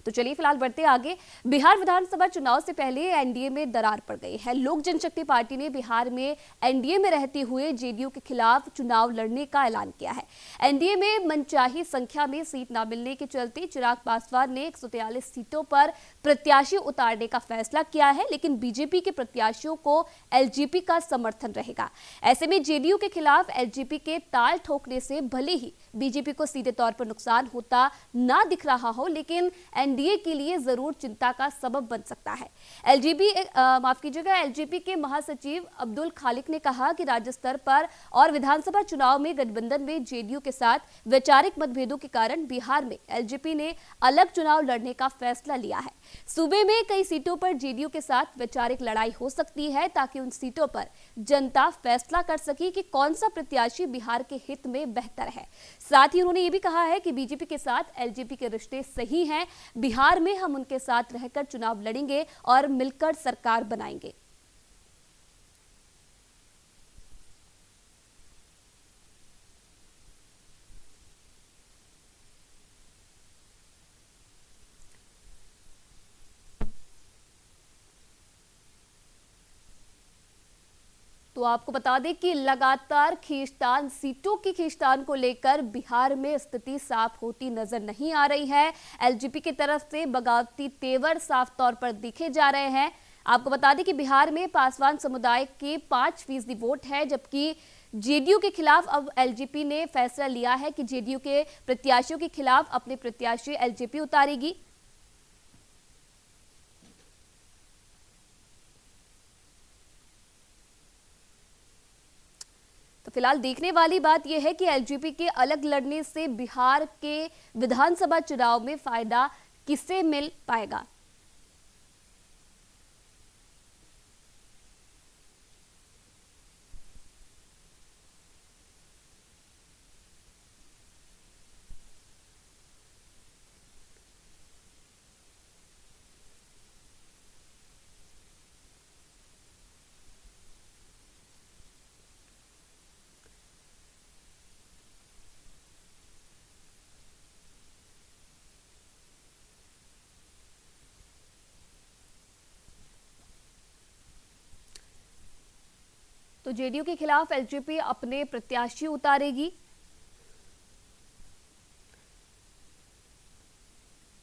तो चलिए फिलहाल बढ़ते आगे। बिहार विधानसभा चुनाव से पहले एनडीए में दरार पड़ गई है। लोक जनशक्ति पार्टी ने बिहार में एनडीए में रहते हुए जेडीयू के खिलाफ चुनाव लड़ने का ऐलान किया है। एनडीए में मनचाही संख्या में सीट न मिलने के चलते चिराग पासवान ने 143 सीटों पर प्रत्याशी उतारने का फैसला किया है, लेकिन बीजेपी के प्रत्याशियों को एलजेपी का समर्थन रहेगा। ऐसे में जेडीयू के खिलाफ एलजेपी के ताल ठोकने से भले ही बीजेपी को सीधे तौर पर नुकसान होता ना दिख रहा हो, लेकिन एनडीए के लिए जरूर चिंता का सबब बन सकता है। एलजेपी के महासचिव अब्दुल खालिक ने कहा कि राज्य स्तर पर और विधानसभा चुनाव में गठबंधन में जेडीयू के साथ वैचारिक मतभेदों के कारण बिहार में एलजेपी ने अलग चुनाव लड़ने का फैसला लिया है। सूबे में कई सीटों पर जेडीयू के साथ वैचारिक लड़ाई हो सकती है, ताकि उन सीटों पर जनता फैसला कर सके कि कौन सा प्रत्याशी बिहार के हित में बेहतर है। साथ ही उन्होंने ये भी कहा है कि बीजेपी के साथ एलजेपी के रिश्ते सही हैं, बिहार में हम उनके साथ रहकर चुनाव लड़ेंगे और मिलकर सरकार बनाएंगे। तो आपको बता दें कि लगातार खींचतान, सीटों की खींचतान को लेकर बिहार में स्थिति साफ होती नजर नहीं आ रही है। एलजेपी की तरफ से बगावती तेवर साफ तौर पर दिखे जा रहे हैं। आपको बता दें कि बिहार में पासवान समुदाय के 5% वोट है, जबकि जेडीयू के खिलाफ अब एलजेपी ने फैसला लिया है कि जेडीयू के प्रत्याशियों के खिलाफ अपने प्रत्याशी एलजेपी उतारेगी। तो फिलहाल देखने वाली बात यह है कि एलजेपी के अलग लड़ने से बिहार के विधानसभा चुनाव में फायदा किसे मिल पाएगा। तो जेडीयू के खिलाफ एलजेपी अपने प्रत्याशी उतारेगी।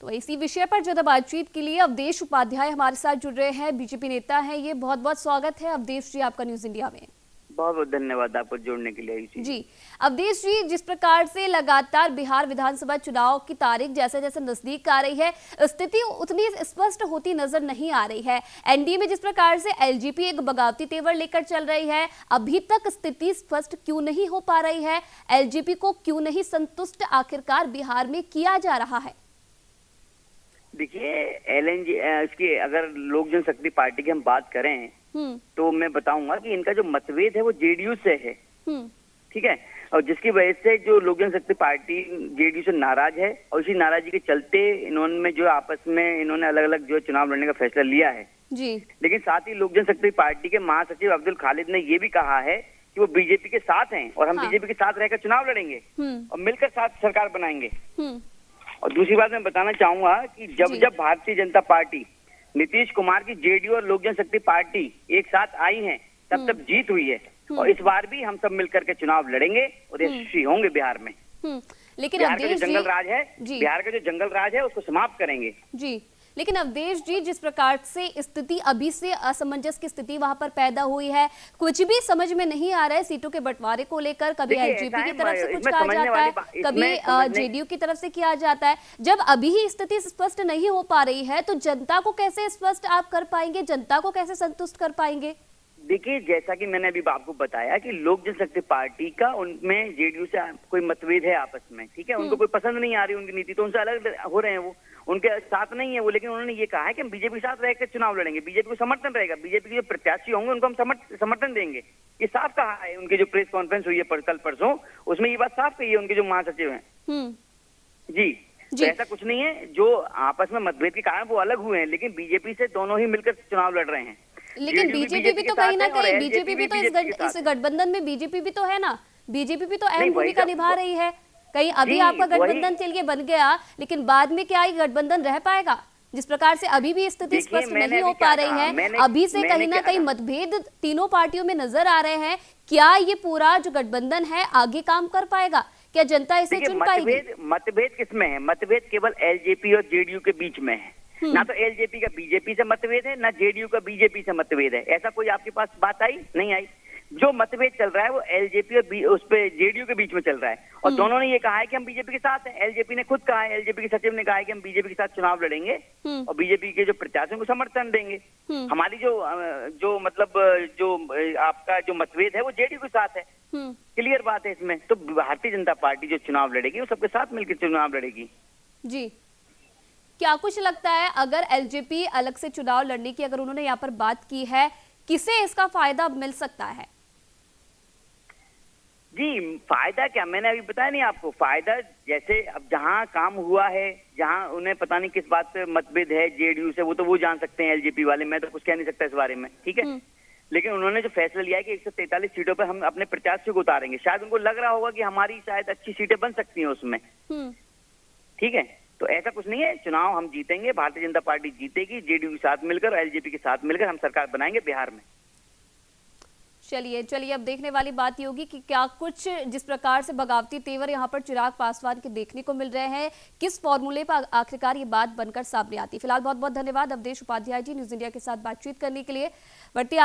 तो इसी विषय पर ज्यादा बातचीत के लिए अवधेश उपाध्याय हमारे साथ जुड़ रहे हैं, बीजेपी नेता हैं। ये बहुत बहुत स्वागत है अवधेश जी आपका न्यूज इंडिया में। बहुत बहुत धन्यवाद आपको जोड़ने के लिए। जी अवधेश जी, जिस प्रकार से लगातार बिहार विधानसभा चुनाव की तारीख जैसे जैसे नजदीक आ रही है, स्थिति उतनी स्पष्ट होती नजर नहीं आ रही है। एनडीए में जिस प्रकार से एलजेपी एक बगावती तेवर लेकर चल रही है, अभी तक स्थिति स्पष्ट क्यों नहीं हो पा रही है? एलजेपी को क्यों नहीं संतुष्ट आखिरकार बिहार में किया जा रहा है? देखिए, एलएनजी इसकी अगर लोक जनशक्ति पार्टी की हम बात करें तो मैं बताऊंगा कि इनका जो मतभेद है वो जेडीयू से है। ठीक है, और जिसकी वजह से जो लोक जनशक्ति पार्टी जेडीयू से नाराज है, और इसी नाराजगी के चलते इन्होंने जो आपस में इन्होंने अलग अलग जो चुनाव लड़ने का फैसला लिया है जी। लेकिन साथ ही लोक जनशक्ति पार्टी के महासचिव अब्दुल खालिद ने ये भी कहा है कि वो बीजेपी के साथ हैं और हम बीजेपी के साथ रहकर चुनाव लड़ेंगे और मिलकर साथ सरकार बनाएंगे। और दूसरी बात मैं बताना चाहूंगा कि जब भारतीय जनता पार्टी, नीतीश कुमार की जेडीयू और लोक जनशक्ति पार्टी एक साथ आई हैं, तब जीत हुई है। और इस बार भी हम सब मिलकर के चुनाव लड़ेंगे और यशस्वी होंगे बिहार में। लेकिन बिहार का जो जंगल राज है, बिहार का जो जंगल राज है उसको समाप्त करेंगे। जी, लेकिन अवधेश जी, जिस प्रकार से स्थिति अभी से असमंजस की स्थिति वहां पर पैदा हुई है, कुछ भी समझ में नहीं आ रहा है सीटों के बंटवारे को लेकर। कभी एलजेपी की तरफ से कुछ कहा जाता है, कभी जेडीयू की तरफ से किया जाता है। जब अभी ही स्थिति स्पष्ट नहीं हो पा रही है, तो जनता को कैसे स्पष्ट आप कर पाएंगे, जनता को कैसे संतुष्ट कर पाएंगे? देखिए, जैसा कि मैंने अभी आपको बताया कि लोक जनशक्ति पार्टी का उनमें जेडीयू से कोई मतभेद है आपस में। ठीक है, उनको कोई पसंद नहीं आ रही उनकी नीति, तो उनसे अलग हो रहे हैं, वो उनके साथ नहीं है वो। लेकिन उन्होंने ये कहा है कि हम बीजेपी के साथ रहकर चुनाव लड़ेंगे, बीजेपी को समर्थन रहेगा, बीजेपी के जो प्रत्याशी होंगे उनको हम समर्थन देंगे। ये साफ कहा है। उनकी जो प्रेस कॉन्फ्रेंस हुई है कल परसों, उसमें ये बात साफ कही है उनके जो महासचिव हैं। जी, तो ऐसा कुछ नहीं है। जो आपस में मतभेद के कारण वो अलग हुए हैं, लेकिन बीजेपी से दोनों ही मिलकर चुनाव लड़ रहे हैं। लेकिन बीजेपी भी तो कहीं ना कहीं, बीजेपी भी तो इस गठबंधन में बीजेपी भी तो है ना, बीजेपी भी तो अहम भूमिका निभा रही है। कहीं अभी जी, आपका गठबंधन चलिए बन गया, लेकिन बाद में क्या ये गठबंधन रह पाएगा? जिस प्रकार से अभी भी स्थिति देखिए स्पष्ट मैंने नहीं अभी हो क्या पा रही कहा, है, अभी से कहीं ना कहीं मतभेद तीनों पार्टियों में नजर आ रहे हैं। क्या ये पूरा जो गठबंधन है आगे काम कर पाएगा? क्या जनता इसे देखिए चुन पाएगी? मतभेद किसमें है? मतभेद केवल एलजेपी और जेडीयू के बीच में है। ना तो एलजेपी का बीजेपी से मतभेद है, ना जेडीयू का बीजेपी से मतभेद है। ऐसा कोई आपके पास बात आई? नहीं आई। जो मतभेद चल रहा है वो एलजेपी और उस पे जेडीयू के बीच में चल रहा है, और दोनों ने ये कहा है कि हम बीजेपी के साथ हैं। एलजेपी ने खुद कहा है, एलजेपी के सचिव ने कहा है कि हम बीजेपी के साथ चुनाव लड़ेंगे और बीजेपी के जो प्रत्याशियों को समर्थन देंगे। हमारी जो मतलब जो आपका जो मतभेद है वो जेडीयू के साथ है। क्लियर बात है इसमें। तो भारतीय जनता पार्टी जो चुनाव लड़ेगी वो सबके साथ मिलकर चुनाव लड़ेगी। जी, क्या कुछ लगता है अगर एलजेपी अलग से चुनाव लड़ने की अगर उन्होंने यहाँ पर बात की है, किसे इसका फायदा मिल सकता है? जी, फायदा क्या, मैंने अभी बताया नहीं आपको। फायदा जैसे अब जहां काम हुआ है, जहां उन्हें पता नहीं किस बात पे मतभेद है जेडीयू से, वो तो वो जान सकते हैं एलजेपी वाले, मैं तो कुछ कह नहीं सकता इस बारे में, ठीक है। लेकिन उन्होंने जो फैसला लिया है कि 143 सीटों पर हम अपने प्रत्याशियों को उतारेंगे, शायद उनको लग रहा होगा कि हमारी शायद अच्छी सीटें बन सकती हैं उसमें, ठीक है। तो ऐसा कुछ नहीं है, चुनाव हम जीतेंगे, भारतीय जनता पार्टी जीतेगी, जेडीयू के साथ मिलकर, एलजेपी के साथ मिलकर हम सरकार बनाएंगे बिहार में। चलिए अब देखने वाली बात ये होगी कि क्या कुछ जिस प्रकार से बगावती तेवर यहाँ पर चिराग पासवान के देखने को मिल रहे हैं, किस फॉर्मूले पर आखिरकार ये बात बनकर सामने आती है। फिलहाल बहुत बहुत धन्यवाद अवधेश उपाध्याय जी न्यूज इंडिया के साथ बातचीत करने के लिए। बढ़ती